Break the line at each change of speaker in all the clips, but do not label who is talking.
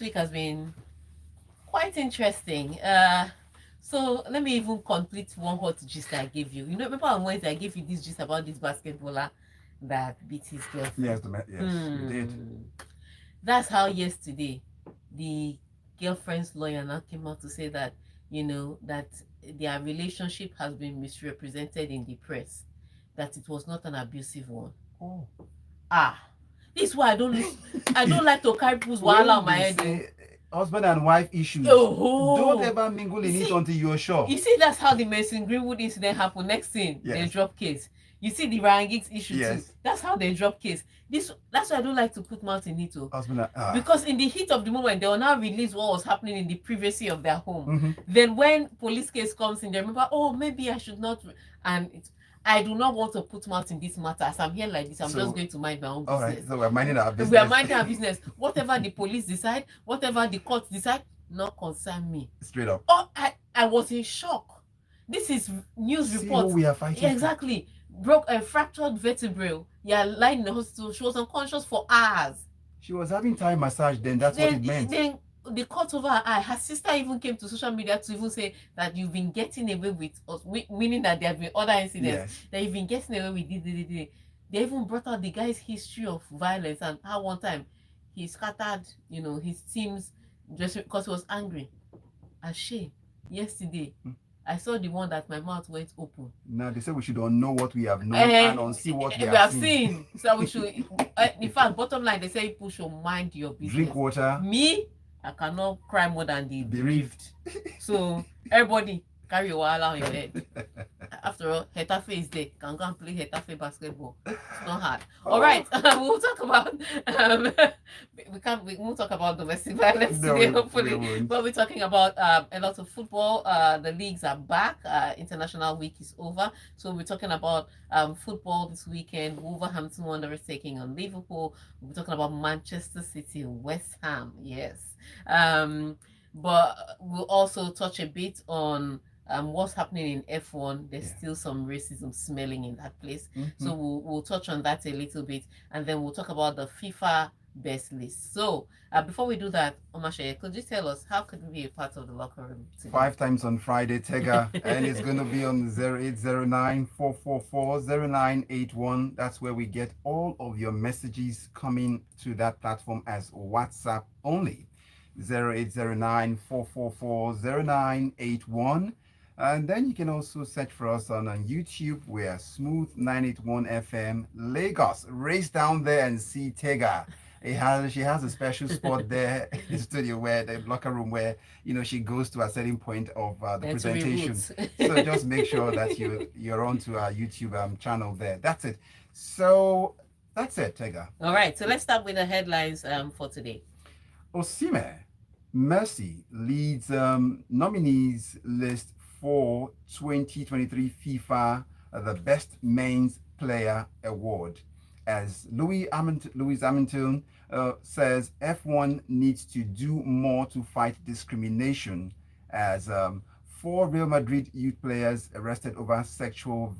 week has been quite interesting. So let me even complete one hot gist I gave you. You know, remember on Wednesday I gave you this gist about this basketballer that beat his girlfriend.
Yes, you did.
That's how yesterday the girlfriend's lawyer now came out to say that, you know, that their relationship has been misrepresented in the press, that it was not an abusive one.
Oh.
Ah, this is why I don't like to carry people's wahala
When
on my
they
head.
say husband and wife issues,
Oh,
don't ever mingle in it until you're sure.
You see, that's how the Mason Greenwood incident happened. Next thing, they drop case. You see the Ryan Giggs issue too. That's how they drop case. That's why I don't like to put mouth in it too. Because in the heat of the moment, they will now release what was happening in the privacy of their home. Then when police case comes in, they remember, oh, maybe I should not. And I do not want to put mouth in this matter. As I'm here like this, I'm just going to mind my own business.
All right, so we're minding our business.
We are minding our business. Whatever the police decide, whatever the court decide, not concern me.
Straight up.
Oh, I was in shock. This is news report.
We are fighting.
Yeah, exactly. Broke a fractured vertebrae. Yeah, lying in the hospital. She was unconscious for hours.
She was having Thai massage. Then that's what it meant.
Then the cut over her eye. Her sister even came to social media to even say that you've been getting away with us, meaning that there have been other incidents. Yes. That you've been getting away with this. They even brought out the guy's history of violence and how one time he scattered, you know, his teams just because he was angry. Ashe, yesterday, I saw the one that my mouth went open.
Now they say we should unknow what we have known and unsee what we
have seen. So we should, in fact, bottom line, they say people should mind your business.
Drink water.
Me, I cannot cry more than the bereaved. So everybody carry your wahala on your head. After all, Hetafe is there. Can go and play Hetafe basketball. It's not hard. All right, we'll talk about. We won't talk about domestic violence today, hopefully. But we're talking about a lot of football. The leagues are back. International week is over, so we're talking about football this weekend. Wolverhampton Wanderers taking on Liverpool. We're talking about Manchester City, West Ham. Yes. But we'll also touch a bit on what's happening in F1. There's still some racism smelling in that place. So we'll touch on that a little bit, and then we'll talk about the FIFA best list. So before we do that, Omatseye, could you tell us how could we be a part of the locker room today?
5 times on Friday, Tega, and it's going to be on 0809 444 0981. That's where we get all of your messages coming to that platform as WhatsApp only. 0809 444 0981. And then you can also search for us on YouTube. We are Smooth 981 FM Lagos. Race down there and see Tega. She has a special spot there in the studio, where the locker room, where she goes to a certain point of the presentation. So just make sure that you're onto our YouTube channel there. That's it. So that's it, Tega.
All right. So let's start with the headlines for today.
Osimhen, Messi leads nominees list for 2023 FIFA the Best Men's Player Award, as Louis Hamilton says F1 needs to do more to fight discrimination, as 4 Real Madrid youth players arrested over sexual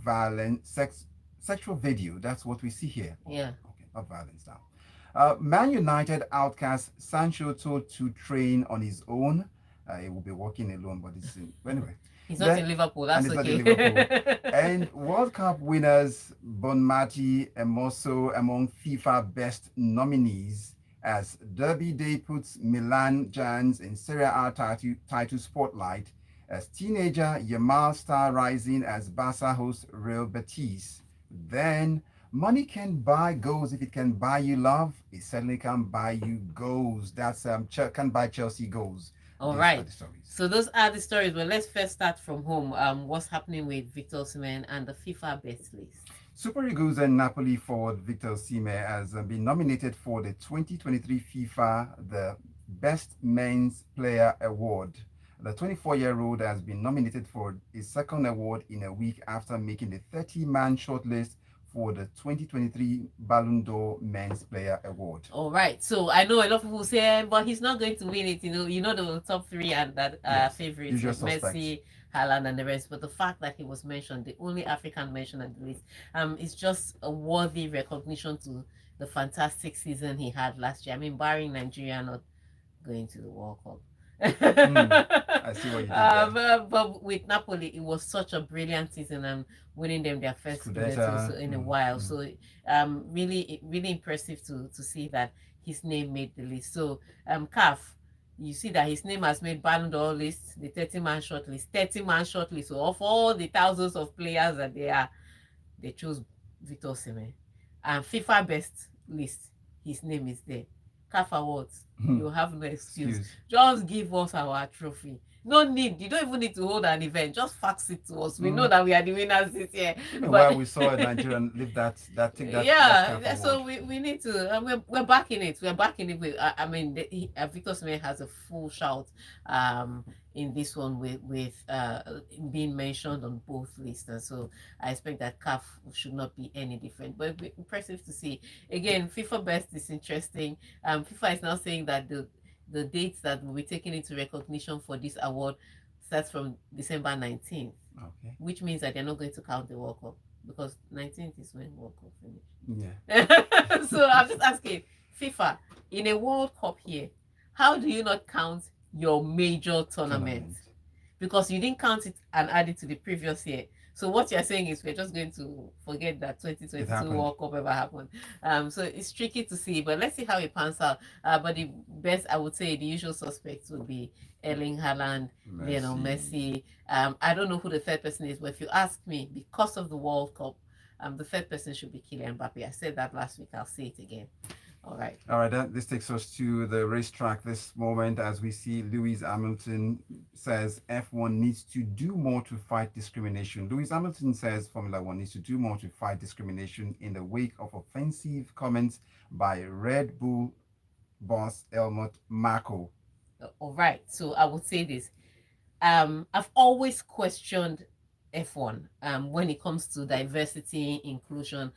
video. That's what we see here.
Yeah.
Okay, not violence now. Man United outcast Sancho told to train on his own. He will be walking alone, but it's anyway.
He's not in Liverpool. That's okay.
And World Cup winners Bonmati Emoso among FIFA best nominees, as Derby Day puts Milan Giants in Serie A title spotlight, as teenager Yamal star rising as Barca hosts Real Betis. Then money can buy goals. If it can buy you love, it certainly can buy you goals. That's can buy Chelsea goals.
All right. So those are the stories. But let's first start from home. What's happening with Victor Osimhen and the FIFA best list?
Super Eagles and Napoli forward Victor Osimhen has been nominated for the 2023 FIFA the Best Men's Player Award. The 24-year-old has been nominated for his second award in a week after making the 30-man shortlist for the 2023 Ballon d'Or Men's Player Award.
All right. So I know a lot of people say, but he's not going to win it. You know the top 3 and that favorites, Messi, Haaland, and the rest. But the fact that he was mentioned, the only African mentioned at the list, is just a worthy recognition to the fantastic season he had last year. I mean, barring Nigeria not going to the World Cup.
I see what you did there.
But with Napoli, it was such a brilliant season and winning them their first Scudetto in a while. So really impressive to see that his name made the list. So CAF, you see that his name has made Ballon d'Or list, the 30-man short list, 30-man short list. So of all the thousands of players that they chose Victor Osimhen. And FIFA best list, his name is there. CAF Awards, you have no excuse. Just give us our trophy. No need. You don't even need to hold an event. Just fax it to us. We know that we are the winners this year.
Even while we saw a Nigerian live that
so we need to. We're backing it. We're backing it with. I mean, Victor Osimhen has a full shout. In this one with being mentioned on both lists, and so I expect that CAF should not be any different. But it's impressive to see. Again, FIFA best is interesting. FIFA is now saying that the dates that will be taken into recognition for this award starts from December 19th, which means that they're not going to count the World Cup because 19th is when World Cup finished. Yeah. So I'm just asking FIFA, in a World Cup here, how do you not count your major tournament? Because you didn't count it and add it to the previous year. So what you're saying is we're just going to forget that 2022 World Cup ever happened. So it's tricky to see, but let's see how it pans out. But the best, I would say, the usual suspects would be Erling Haaland, Lionel Messi. I don't know who the third person is, but if you ask me, because of the World Cup, the third person should be Kylian Mbappe. I said that last week. I'll say it again. All right.
This takes us to the racetrack this moment as we see Lewis Hamilton says F1 needs to do more to fight discrimination. Lewis Hamilton says Formula One needs to do more to fight discrimination in the wake of offensive comments by Red Bull boss Helmut Marko.
All right. So I would say this. I've always questioned F1 when it comes to diversity, inclusion,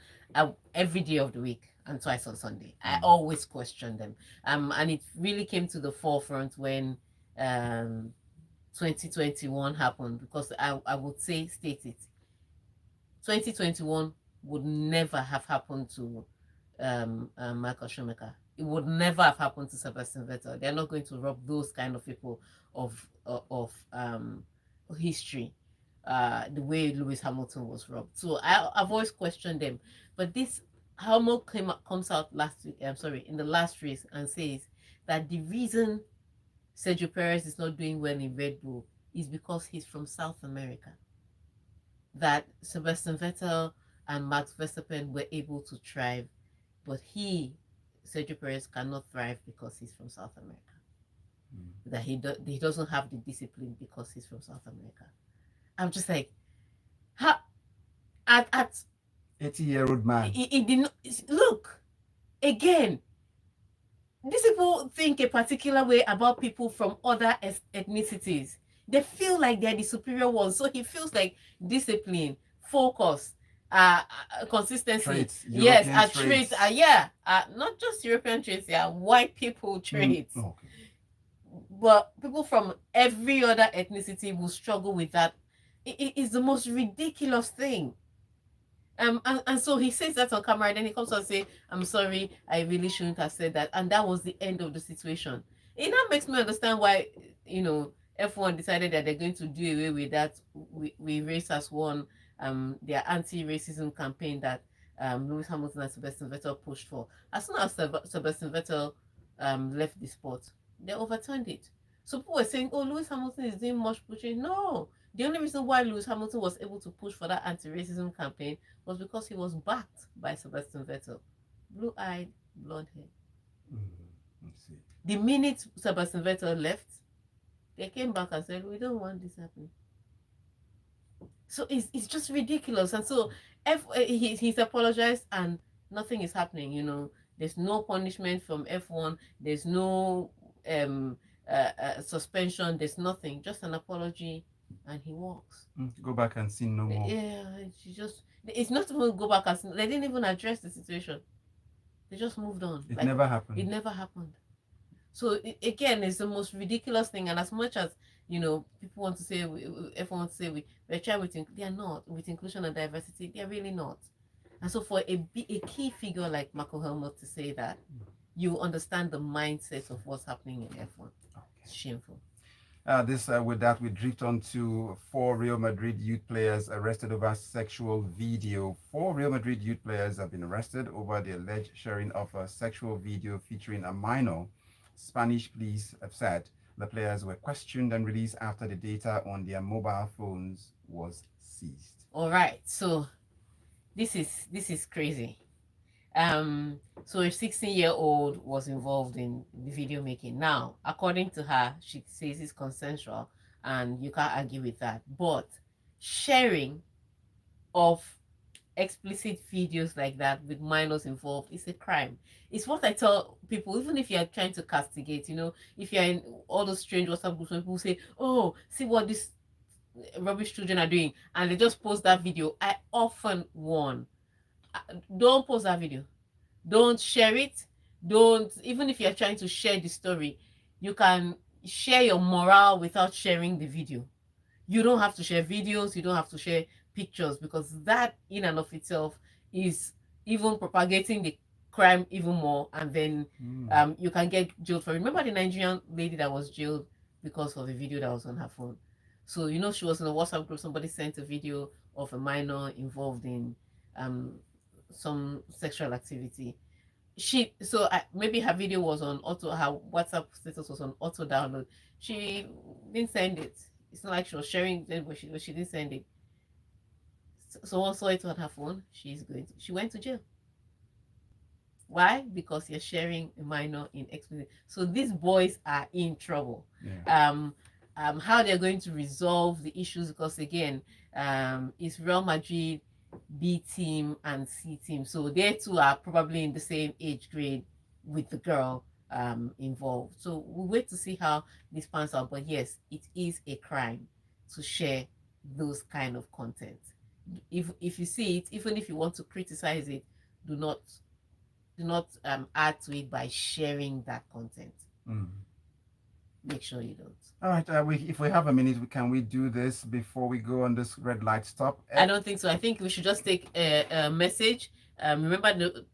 every day of the week and twice on Sunday. I always question them. And it really came to the forefront when 2021 happened, because I would state it. 2021 would never have happened to Michael Schumacher. It would never have happened to Sebastian Vettel. They're not going to rob those kind of people of history the way Lewis Hamilton was robbed. So I've always questioned them. But this Hamilton comes out in the last race and says that the reason Sergio Perez is not doing well in Red Bull is because he's from South America. That Sebastian Vettel and Max Verstappen were able to thrive, but Sergio Perez, cannot thrive because he's from South America. That he doesn't have the discipline because he's from South America. I'm just like, how at
80-year-old man.
It did not look again. These people think a particular way about people from other ethnicities. They feel like they're the superior ones. So he feels like discipline, focus, consistency.
Traits,
traits. Not just European traits. White people traits.
Okay.
But people from every other ethnicity will struggle with that. It is the most ridiculous thing. And so he says that on camera, and then he comes and say, "I'm sorry, I really shouldn't have said that," and that was the end of the situation. It now makes me understand why F1 decided that they're going to do away with that. We race as one. Their anti-racism campaign that Lewis Hamilton and Sebastian Vettel pushed for. As soon as Sebastian Vettel left the sport, they overturned it. So people were saying, "Oh, Lewis Hamilton is doing much pushing." No. The only reason why Lewis Hamilton was able to push for that anti-racism campaign was because he was backed by Sebastian Vettel. Blue-eyed, blonde hair. The minute Sebastian Vettel left, they came back and said, "We don't want this happening." So it's just ridiculous. And so he's apologized and nothing is happening. There's no punishment from F1. There's no suspension. There's nothing. Just an apology. And he walks.
Go back and sin no more.
Yeah, it's not even go back and sin. They didn't even address the situation. They just moved on.
It never happened.
It never happened. So again, it's the most ridiculous thing. And as much as people want to say, everyone wants to say we're trying with, they are not with inclusion and diversity. They are really not. And so for a key figure like Marco Helmut to say that, you understand the mindset of what's happening in F1. It's shameful.
With that, we drift on to 4 Real Madrid youth players arrested over sexual video. 4 Real Madrid youth players have been arrested over the alleged sharing of a sexual video featuring a minor. Spanish police have said the players were questioned and released after the data on their mobile phones was seized.
All right, so this is crazy. So a 16-year-old was involved in the video making. Now, according to her, she says it's consensual and you can't argue with that. But sharing of explicit videos like that with minors involved is a crime. It's what I tell people, even if you're trying to castigate, if you're in all those strange WhatsApp groups when people say, oh, see what these rubbish children are doing, and they just post that video, I often warn, don't post that video, don't share it, don't, even if you're trying to share the story, you can share your morale without sharing the video. You don't have to share videos, you don't have to share pictures, because that in and of itself is even propagating the crime even more, and then you can get jailed for it. Remember the Nigerian lady that was jailed because of a video that was on her phone? So she was in a WhatsApp group, somebody sent a video of a minor involved in some sexual activity. Maybe her video was on auto, her WhatsApp status was on auto download. She didn't send it. It's not like she was sharing it, but she didn't send it. Someone saw it on her phone. She went to jail. Why? Because you're sharing a minor in explicit. So these boys are in trouble.
Yeah.
How they're going to resolve the issues, because again, it's Real Madrid B team and C team, so they two are probably in the same age grade with the girl involved. So we'll wait to see how this pans out. But yes, it is a crime to share those kind of content. If you see it, even if you want to criticize it, do not add to it by sharing that content. Make sure you don't.
All right. If we have a minute, can we do this before we go on this red light stop?
I don't think so. I think we should just take a message. Remember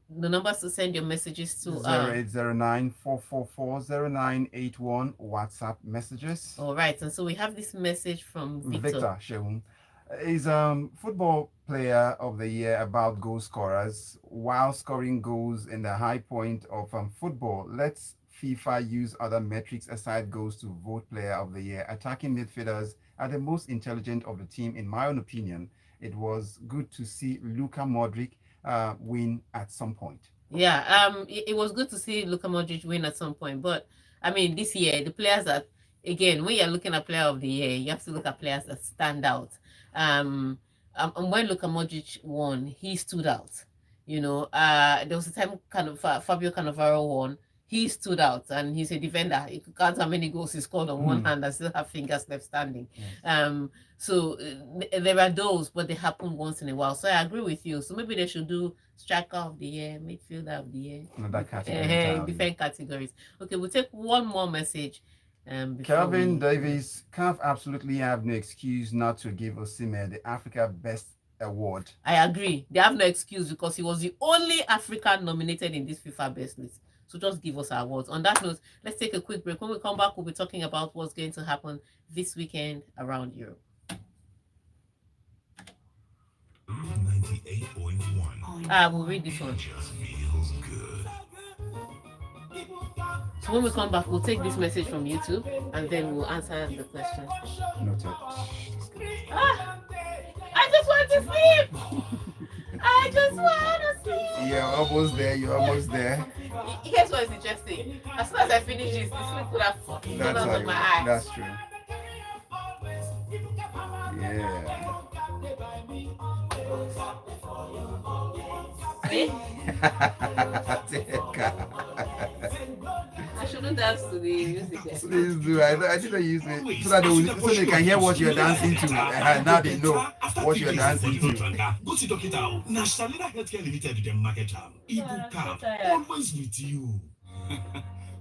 the numbers to send your messages to
0809-444-0981 WhatsApp messages.
All right. And so we have this message from Victor
Sheun. Is football player of the year about goal scorers. While scoring goals in the high point of football, let's FIFA use other metrics aside goals to vote player of the year. Attacking midfielders are the most intelligent of the team, in my own opinion. It was good to see Luka Modric win at some point.
Yeah, it was good to see Luka Modric win at some point. But I mean, this year, the players that, again, when you're looking at player of the year, you have to look at players that stand out. And when Luka Modric won, he stood out. There was a time Fabio Cannavaro won. He stood out, and he's a defender. He could count how many goals he scored on one hand and still have fingers left standing. Yes. So there are those, but they happen once in a while. So I agree with you. So maybe they should do striker of the year, midfielder of the year.
Another category.
Different categories. Okay, we'll take one more message.
Kelvin Davies can't absolutely have no excuse not to give Osimhen the Africa Best Award.
I agree. They have no excuse because he was the only African nominated in this FIFA Best list. So just give us our awards. On that note, let's take a quick break. When we come back, we'll be talking about what's going to happen this weekend around Europe. 98.1. We'll read this one. Just feels good. So when we come back, we'll take this message from YouTube and then we'll answer the question.
Noted.
I just want to sleep. I just want to sleep.
You're almost there.
Here's what is interesting. As soon as I finish this, the sleep would have fallen out of my eyes.
That's true. Yeah.
I shouldn't dance to the music.
Please do. I didn't use it so that they can hear what you're dancing to. Now they know what you're dancing to.
Go to Dokita. National Healthcare Limited, the market. Ibuka, always with you.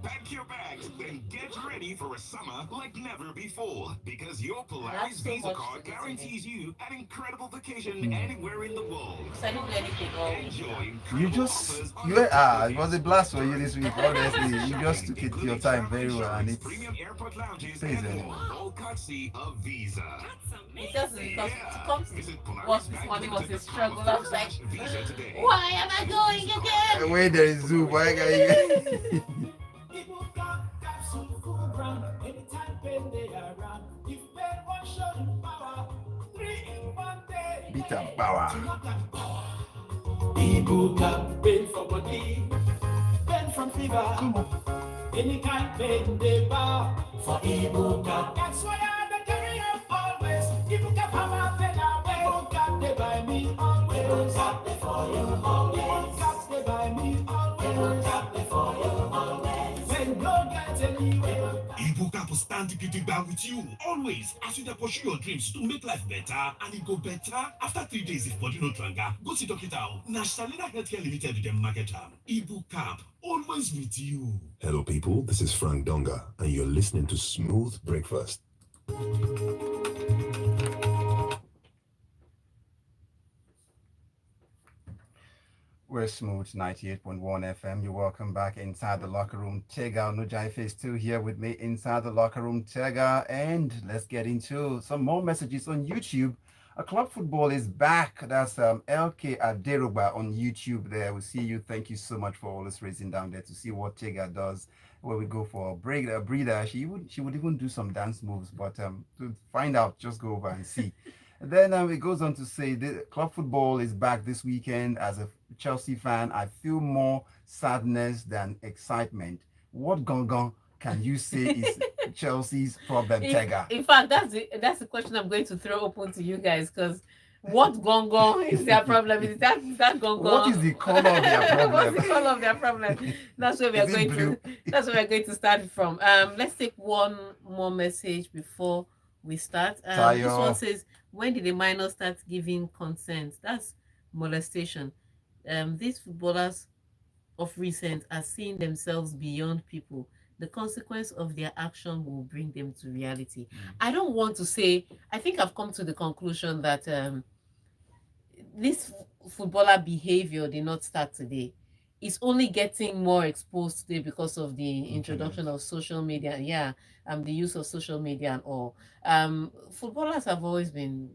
Pack your bags, then get ready for a summer like never before. Because your
I have
Polaris
so
Visa
much to
card
do today.
guarantees you an incredible vacation anywhere in the world.
Because I didn't do anything all week
Enjoy
now.
You
incredible
just
offers on
you
your
it was a
tickets.
blast for you
During
this week.
Paris
Honestly, you just
shopping,
took it your
including
time
travel
very well, and
insurance,
it's
premium airport lounges,
pays
and
anyway.
more. All courtesy of Visa.
It does because to
Yeah.
come to
Visit
work this morning was a struggle. I was like,
Visa today.
why am I going
Visa card
again?
Wait, there is Zoo. Why can you? Beat up power.
Ibuka, pain for body, pain from fever.
Come on.
Any kind pain they bow for Ibuka. That's why I carry up always. Ibuka hammer pain away. Ibuka they buy me always. Ibuka they for you always. Ibuka they buy me always. Ibuka they for you always. When no get anywhere. Ibuka will stand gidigba with you always as you dey pursue your dreams to make life better and it go better after 3 days if body no tranga. Go see doctor. Na Shalina Healthcare Limited dem market am. Ibuka always with you.
Hello, people. This is Frank Donga, and you're listening to Smooth Breakfast.
We're Smooth 98.1 FM. You're welcome back inside the locker room. Tega Onojiafe is still here with me inside the locker room. Tega, and let's get into some more messages on YouTube. Club football is back. That's LK Aderoba on YouTube there. We see you. Thank you so much for always raising down there to see what Tega does. Where we go for a breather. She would even do some dance moves, but to find out, just go over and see. And then it goes on to say the club football is back this weekend. As a Chelsea fan, I feel more sadness than excitement. What gong can you say is Chelsea's problem, Tega?
In fact, that's the question I'm going to throw open to you guys because what gong is their problem? Is that gong?
What is the color of their problem?
What's the color of their problem? That's where we are
Is it
going
blue?
to. That's where we're going to start from. Let's take one more message before we start. This
Tayo.
one says, "When did the minor start giving consent? That's molestation. These footballers of recent are seeing themselves beyond people. The consequence of their action will bring them to reality." I don't want to say, I think I've come to the conclusion that this footballer behavior did not start today. It's only getting more exposed today because of the introduction of social media. Yeah, the use of social media and all. Footballers have always been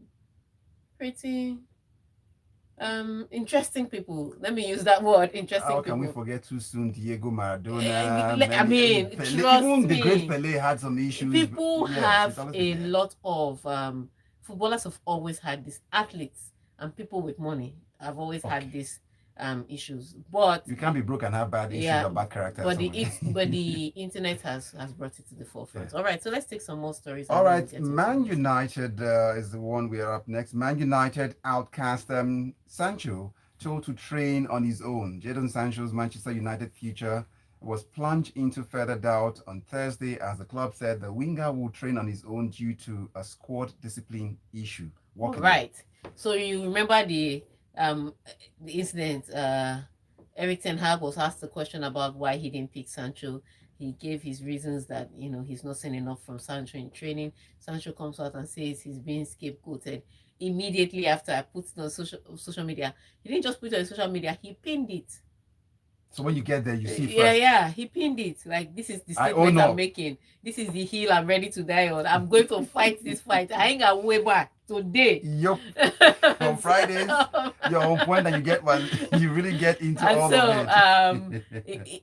pretty interesting people. Let me use that word, interesting
How
people.
can we forget too soon Diego Maradona?
I mean,
Pele,
trust
even the great
me.
Pele had some issues.
People
Yes,
have
it's always
a
been there.
lot of footballers have always had this, athletes and people with money have always had these issues, but
You can't be broke and have bad issues
yeah,
or bad character.
but
somewhere.
the internet has brought it to the forefront.
Yeah.
All right, so let's take some more stories.
All
and then
right,
we'll get into
Man
this.
United is the one we are up next. Man United outcast Sancho, told to train on his own. Jadon Sancho's Manchester United future was plunged into further doubt on Thursday as the club said the winger will train on his own due to a squad discipline issue.
Right. So you remember the incident, Eric Ten Hag was asked a question about why he didn't pick Sancho. He gave his reasons that he's not seeing enough from Sancho in training. Sancho comes out and says he's being scapegoated. Immediately after I put it on social media, he didn't just put it on social media, he pinned it.
So when you get there, you see
Yeah,
first.
yeah, he pinned it. Like, this is the
I
statement
own
I'm
up.
making. This is the hill I'm ready to die on. I'm going to fight this fight. I ain't gonna way back today.
Yup. On Fridays, you're on point and you get one. You really get into
And
all
so,
of it.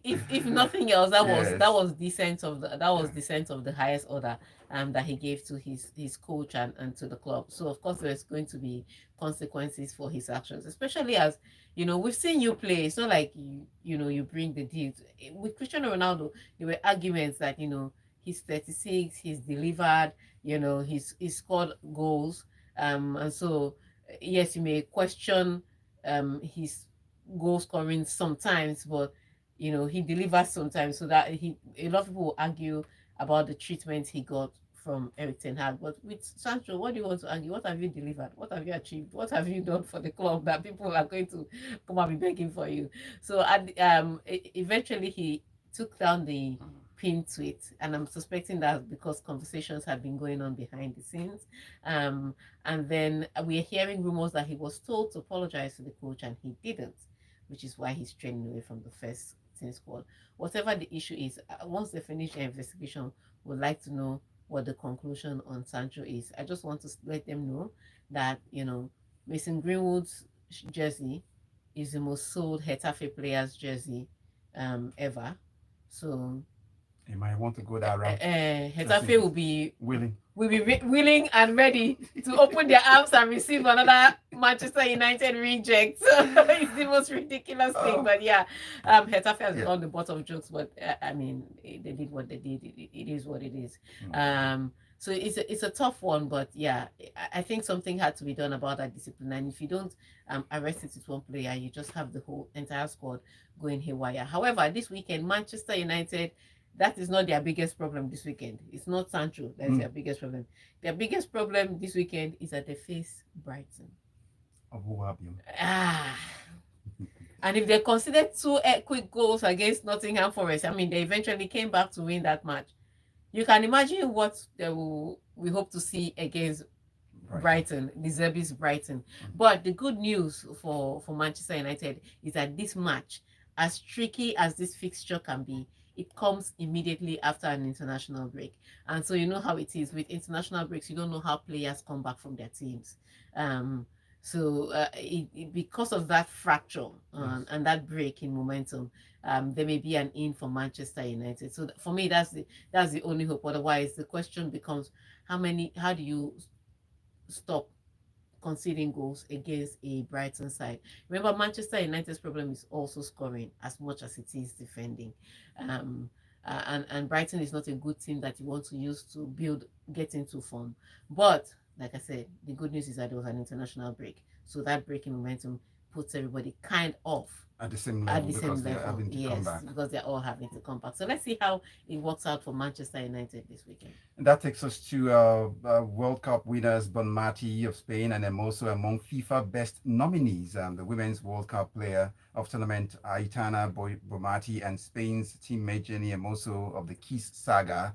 if nothing else, that
Yes.
was descent of the highest order that he gave to his coach and to the club. So of course there's going to be consequences for his actions, especially as we've seen you play. It's not like you bring the deal. With Cristiano Ronaldo, there were arguments that he's 36, he's delivered, he's scored goals, and so yes, you may question his goal scoring sometimes, but he delivers sometimes. So that a lot of people will argue about the treatment he got from Eric Ten Hag. But with Sancho, what do you want to argue? What have you delivered? What have you achieved? What have you done for the club that people are going to come and be begging for you? So eventually he took down the pinned tweet, and I'm suspecting that because conversations had been going on behind the scenes. And then we're hearing rumors that he was told to apologize to the coach and he didn't, which is why he's training away from the first team squad. Whatever the issue is, once they finish their investigation, we'd like to know what the conclusion on Sancho is. I just want to let them know that, Mason Greenwood's jersey is the most sold Getafe player's jersey ever. So
You might want to go that route.
Getafe will be
Willing.
willing and ready to open their arms and receive another Manchester United reject. It's the most ridiculous thing. But yeah, Getafe has gone the butt of jokes, but I mean, they did what they did. It is what it is. So it's a tough one, but yeah, I think something had to be done about that discipline. And if you don't arrest it with one player, you just have the whole entire squad going haywire. However, this weekend, Manchester United, that is not their biggest problem this weekend. It's not Sancho that's their biggest problem. Their biggest problem this weekend is that they face Brighton. And if they considered 2 quick goals against Nottingham Forest, I mean, they eventually came back to win that match. You can imagine what we hope to see against Brighton, the Zerbi's Brighton. But the good news for Manchester United is that this match, as tricky as this fixture can be, it comes immediately after an international break. And so you know how it is with international breaks, you don't know how players come back from their teams. Because of that fracture and that break in momentum, there may be an in for Manchester United. So for me, that's the only hope. Otherwise, the question becomes how do you stop conceding goals against a Brighton side? Remember, Manchester United's problem is also scoring as much as it is defending. And Brighton is not a good team that you want to use to get into form. But like I said, the good news is that there was an international break. So that break in momentum puts everybody kind of
at the same level because they're having to come back.
Because they're all having to come back. So let's see how it works out for Manchester United this weekend.
And that takes us to World Cup winners Bonmati of Spain, and then also among FIFA best nominees, the Women's World Cup player of tournament Aitana Bonmati and Spain's teammate Jenny Hermoso of the Kiss saga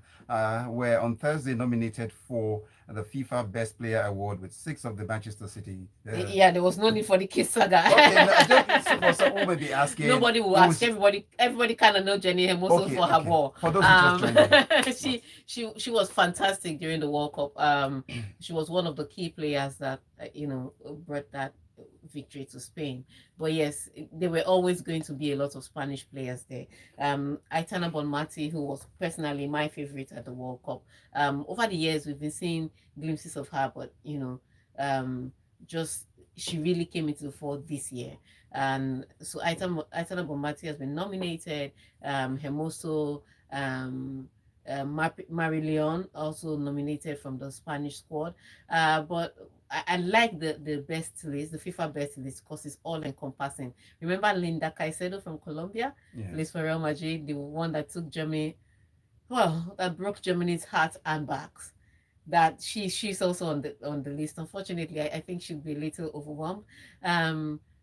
were on Thursday nominated for the FIFA Best Player Award with 6 of the Manchester City.
There was no need for the Kiss saga.
Someone may be asking.
Nobody will ask. Everybody kind of know Jenny Hermoso for her ball.
For those who just joined
she was fantastic during the World Cup. She was one of the key players that brought that victory to Spain. But yes, there were always going to be a lot of Spanish players there. Aitana Bonmati, who was personally my favorite at the World Cup. Over the years, we've been seeing glimpses of her, but she really came into the fore this year. And so Aitana Bonmati has been nominated. Hermoso, Marie-Leon also nominated from the Spanish squad. But I like the best list, the FIFA best list, because it's all encompassing. Remember Linda Caicedo from Colombia, plays for Real Madrid, the one that took Germany, that broke Germany's heart and backs. That she's also on the list. Unfortunately, I think she'll be a little overwhelmed.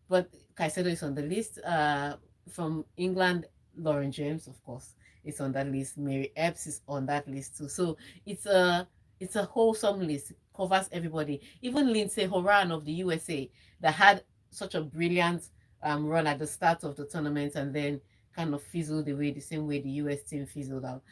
But Caicedo is on the list. From England, Lauren James, of course, is on that list. Mary Epps is on that list too. So it's a wholesome list. It covers everybody. Even Lindsay Horan of the USA that had such a brilliant run at the start of the tournament and then kind of fizzled away the same way the US team fizzled out.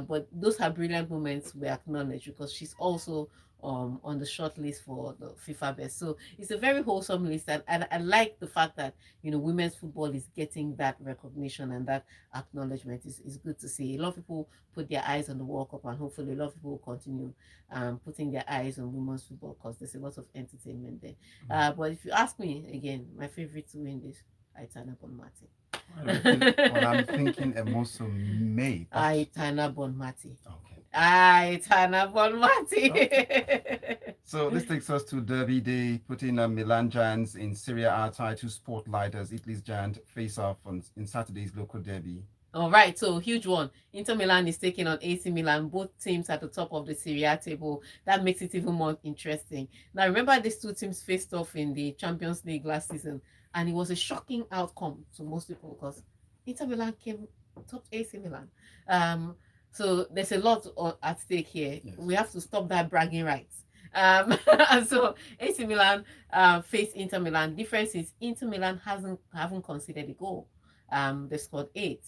But those her brilliant moments were acknowledged because she's also on the short list for the FIFA best. So it's a very wholesome list, and I like the fact that women's football is getting that recognition and that acknowledgement. Is good to see. A lot of people put their eyes on the World Cup, and hopefully a lot of people will continue putting their eyes on women's football because there's a lot of entertainment there. But if you ask me again, my favorite to win this, Aitana Bonmati.
I'm thinking Hermoso may.
Aitana Bonmati.
Okay.
Aitana Bonmati.
Okay. So this takes us to Derby Day, putting Milan Giants in Serie A title spotlight as Italy's giant face off in Saturday's local derby.
All right, so huge one. Inter Milan is taking on AC Milan, both teams at the top of the Serie A table. That makes it even more interesting. Now, remember these two teams faced off in the Champions League last season, and it was a shocking outcome to most people because Inter Milan came top AC Milan. So there's a lot at stake here.
Yes.
We have to stop that bragging rights. And so AC Milan face Inter Milan. Difference is Inter Milan haven't conceded a goal. They scored 8.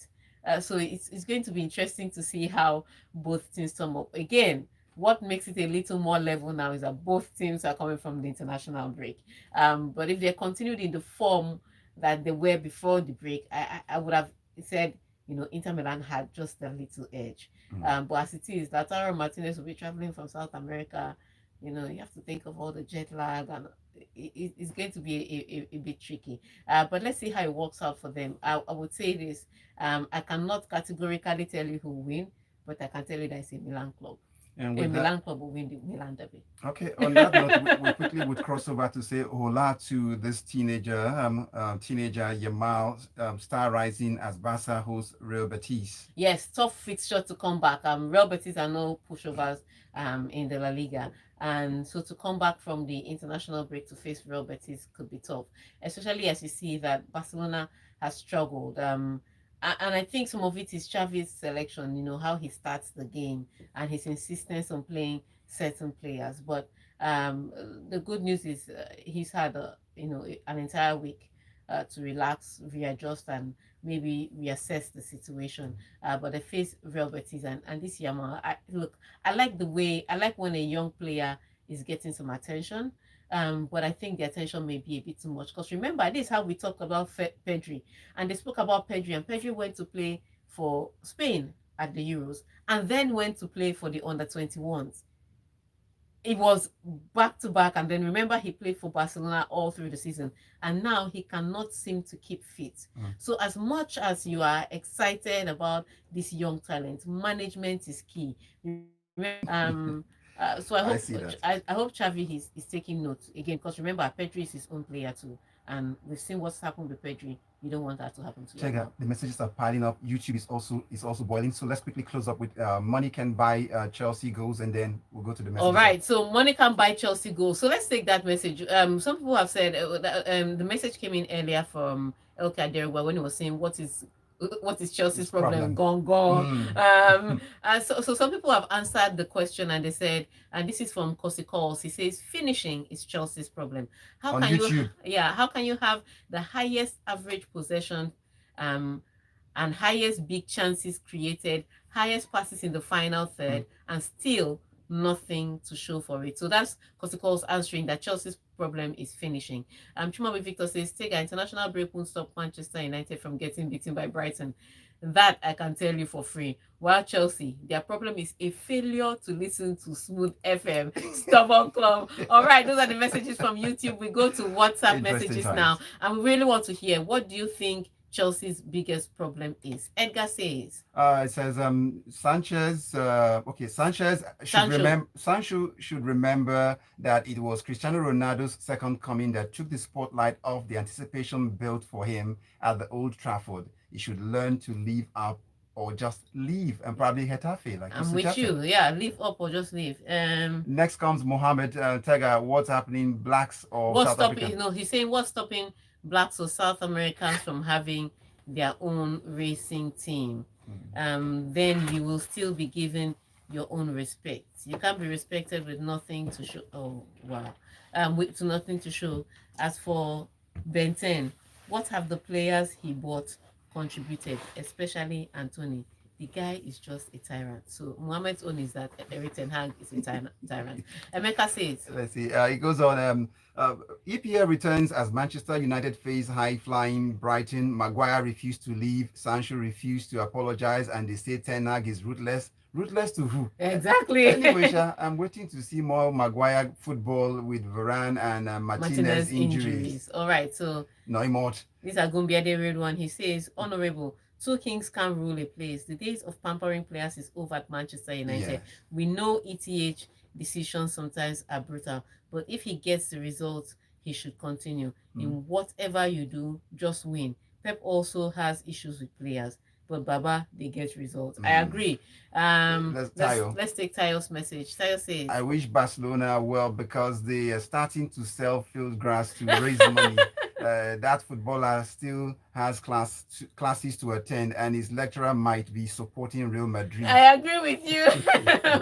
So it's going to be interesting to see how both teams sum up. Again, what makes it a little more level now is that both teams are coming from the international break. But if they continued in the form that they were before the break, I would have said, Inter Milan had just a little edge. But as it is, Lautaro Martinez will be traveling from South America. You have to think of all the jet lag, and it's going to be a bit tricky. But let's see how it works out for them. I would say this. I cannot categorically tell you who will win, but I can tell you that it's a Milan club.
And
A
with that,
Milan club will win the Milan derby.
okay, on that note, we quickly would cross over to say hola to this teenager, Yamal, star rising as Barca hosts Real Betis.
Yes, tough fixture to come back. Real Betis are no pushovers in the La Liga. And so to come back from the international break to face Real Betis could be tough, especially as you see that Barcelona has struggled. And I think some of it is Xavi's selection, how he starts the game and his insistence on playing certain players. But the good news is he's had an entire week to relax, readjust, and maybe reassess the situation. But they face Real Betis and this Yamal. I like when a young player is getting some attention. But I think the attention may be a bit too much. Because remember, this is how we talked about Pedri. And they spoke about Pedri. And Pedri went to play for Spain at the Euros. And then went to play for the under-21s. It was back-to-back. And then remember, he played for Barcelona all through the season. And now he cannot seem to keep fit. So as much as you are excited about this young talent, management is key. So I hope Xavi is taking notes again, because remember, Pedri is his own player too, and we've seen what's happened with Pedri. You don't want that to happen to
Tega, the messages are piling up. YouTube is also boiling. So let's quickly close up with money can buy Chelsea goals, and then we'll go to the message.
All right, so money can buy Chelsea goals. So let's take that message. Some people have said the message came in earlier from El Kaderwa when he was saying what is Chelsea's problem? Gone. So some people have answered the question and they said, and this is from Kosi Calls, he says finishing is Chelsea's problem. How can you have the highest average possession and highest big chances created, highest passes in the final third, and still nothing to show for it? So that's Kosi Calls answering that Chelsea's problem is finishing. Chumabe Victor says, Tega, international break won't stop Manchester United from getting beaten by Brighton. That I can tell you for free. While Chelsea, their problem is a failure to listen to Smooth FM. Stubborn club. All right, those are the messages from YouTube. We go to WhatsApp messages now. And we really want to hear, what do you think Chelsea's biggest problem is? Edgar says.
It says Sancho should remember that it was Cristiano Ronaldo's second coming that took the spotlight off the anticipation built for him at the Old Trafford. He should learn to leave up or just leave, and probably Getafe.
I'm with you. Yeah, leave up or just leave.
Next comes Mohammed. Tega, what's happening? Blacks or
what's
South
stopping?
Africa?
He's saying what's stopping Blacks or South Americans from having their own racing team. Then you will still be given your own respect. You can't be respected with nothing to show. Oh wow, with nothing to show. As for Ben 10, what have the players he bought contributed, especially Anthony? The guy is just a tyrant. So Mohammed's own is that Erik ten Hag is a tyrant. Emeka says.
Let's see. It goes on. EPL returns as Manchester United face high-flying Brighton. Maguire refused to leave. Sancho refused to apologize, and they say ten Hag is ruthless. Ruthless to who?
Exactly.
Anyway, I'm waiting to see more Maguire football with Varane and Martinez injuries.
All right, so
no more.
These are going to be a real one. He says, Honorable, two kings can't rule a place. The days of pampering players is over at Manchester United.
Yes.
We know ETH decisions sometimes are brutal, but if he gets the results, he should continue. In whatever you do, just win. Pep also has issues with players, but Baba, they get results. I agree. Let's take Tayo's message. Tayo says,
I wish Barcelona well because they are starting to sell field grass to raise money. that footballer still has classes to attend, and his lecturer might be supporting Real Madrid.
I agree with you.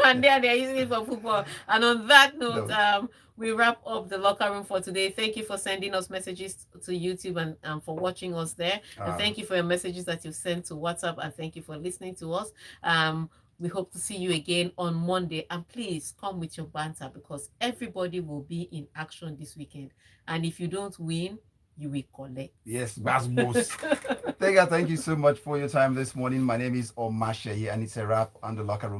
And they're using it for football. And on that note,
No.
we wrap up the locker room for today. Thank you for sending us messages to YouTube and for watching us there. And thank you for your messages that you've sent to WhatsApp. And thank you for listening to us. We hope to see you again on Monday. And please come with your banter, because everybody will be in action this weekend. And if you don't win, you will collect.
Yes, boss. Tega, thank you so much for your time this morning. My name is Omatseye, and it's a wrap on the locker room.